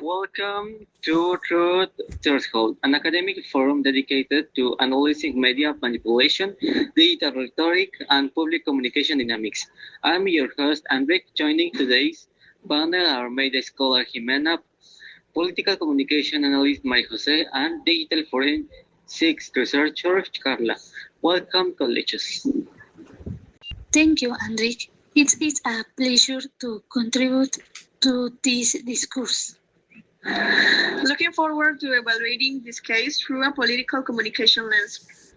Welcome to Truth Threshold, an academic forum dedicated to analyzing media manipulation, digital rhetoric, and public communication dynamics. I'm your host, Andre. Joining today's panel are media scholar Jimena, political communication analyst Maria Jose, and digital forensics researcher Carla. Welcome, colleagues. Thank you, Andre. It's a pleasure to contribute to this discourse. Looking forward to evaluating this case through a political communication lens.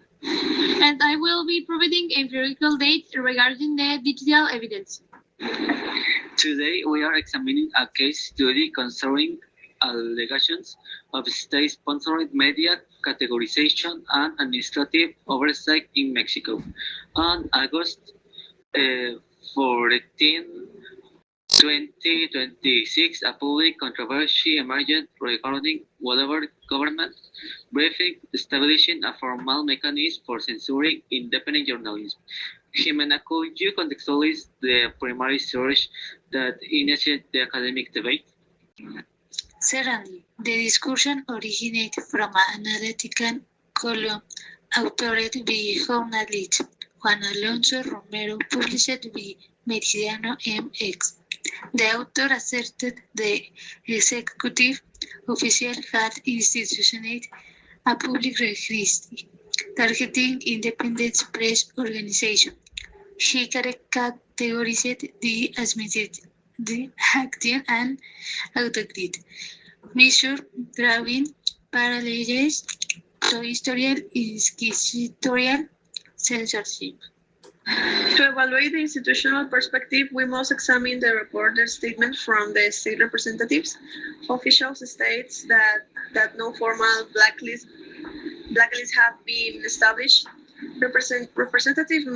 And I will be providing empirical data regarding the digital evidence. Today, we are examining a case study concerning allegations of state-sponsored media categorization and administrative oversight in Mexico. On August 14, 2026, a public controversy emerged regarding whatever government briefing establishing a formal mechanism for censoring independent journalism. Jimena, could you contextualize the primary source that initiated the academic debate? Certainly, the discussion originated from an analytical column authored by journalist Juan Alonso Romero published by Meridiano MX. The author asserted the executive official had institutionalized a public registry targeting independent press organizations. He categorized the action and autocrit measure, drawing parallels to historical inquisitorial censorship. To evaluate the institutional perspective, we must examine the reported statement from the state representatives. Officials states that no formal blacklists have been established. Representatives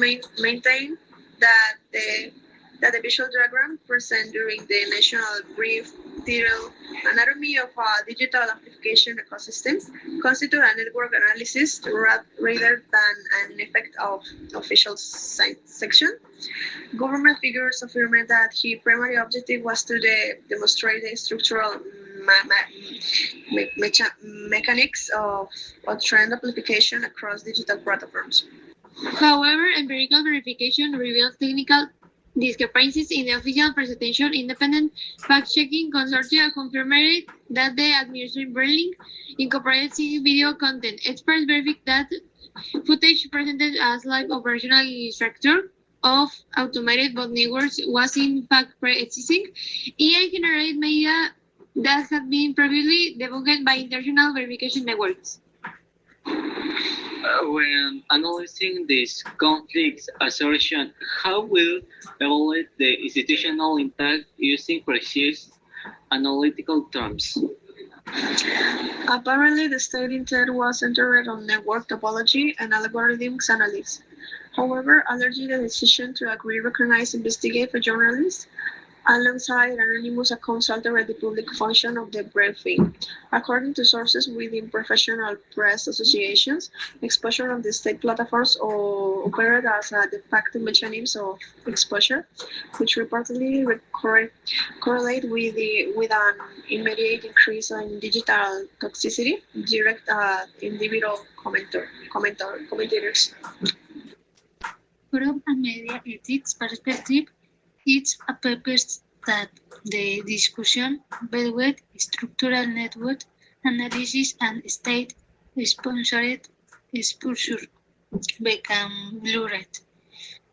maintain that the visual diagram present during the national brief titled Anatomy of a Digital Amplification Ecosystem constitute a network analysis rather than an effect of official section. Government figures affirmed that his primary objective was to demonstrate the structural mechanics of trend amplification across digital platforms. However, empirical verification reveals technical discrepancies in the official presentation. Independent fact-checking consortia confirmed that the administration barely incorporated video content. Experts verified that footage presented as live operational structure of automated bot networks was in fact pre-existing AI-generated media that had been previously debunked by international verification networks. When analyzing this conflict assertion, how will evaluate the institutional impact using precise analytical terms? Apparently, the state intent was centered on network topology and algorithmic analysis. However, alleged the decision to agree recognize investigate for journalists alongside anonymous accounts altered the public function of the briefing. According to sources within professional press associations, exposure of the state platforms occurred as a de facto mechanism of exposure, which reportedly correlate with an immediate increase in digital toxicity direct individual commentators. From a media ethics perspective, it appears that the discussion between structural network analysis and state-sponsored exposure become blurred.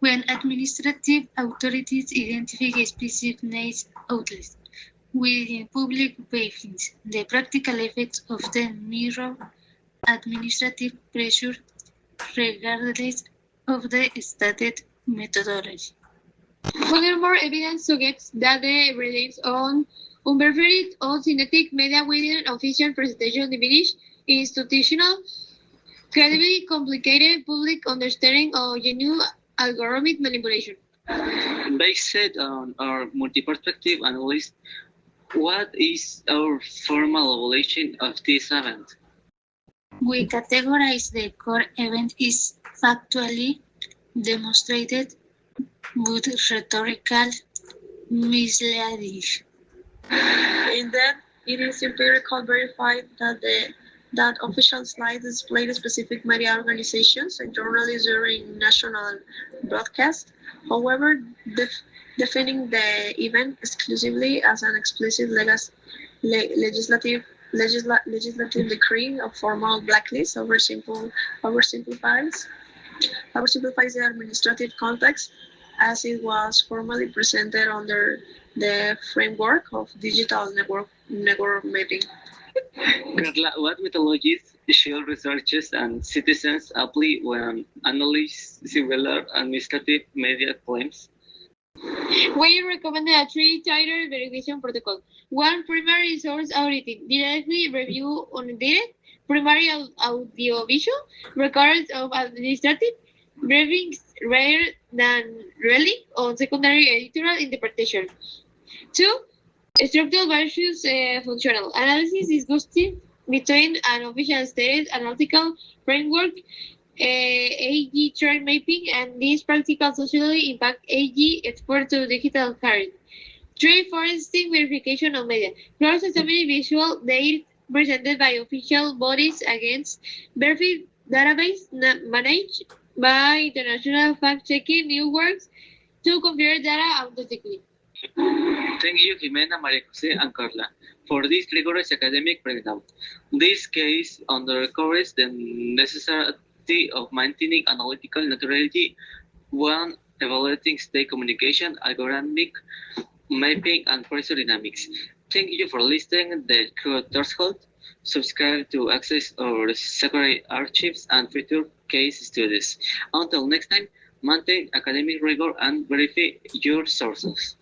When administrative authorities identify specific news outlets within public briefings, the practical effects often mirror administrative pressure regardless of the stated methodology. Furthermore, evidence suggests that the reliance on unverified or synthetic media within official presentation diminish institutional credibility, complicated public understanding of genuine algorithmic manipulation. Based on our multi-perspective analysis, what is our formal evaluation of this event? We categorize the core event is factually demonstrated but rhetorical misleading. In that It is empirical verified that official slides displayed specific media organizations and journalists during national broadcast. However, defining the event exclusively as an explicit legislative decree of formal blacklist oversimplifies oversimplifies the administrative context as it was formally presented under the framework of digital network mapping. Carla, what methodologies should researchers and citizens apply when analyzing similar administrative media claims? We recommended a three-tier verification protocol. One, primary source auditing, directly review unedited primary audiovisual records of administrative briefings rather than relying on secondary editorial interpretation. Two, structural versus functional analysis disgusting between an official stated analytical framework, AG trend mapping, and this practical socially impact AG export to digital current. Three, forensic verification of media. Cross-examining visual data presented by official bodies against verified database managed by international fact-checking networks to compare data authentically. Thank you, Jimena, Maria Jose, and Carla, for this rigorous academic breakdown. This case underscores the necessity of maintaining analytical neutrality when evaluating state communication, algorithmic mapping, and pressure dynamics. Thank you for listening. The Threshold. Subscribe to access our secondary archives and future case studies. Until next time, maintain academic rigor and verify your sources.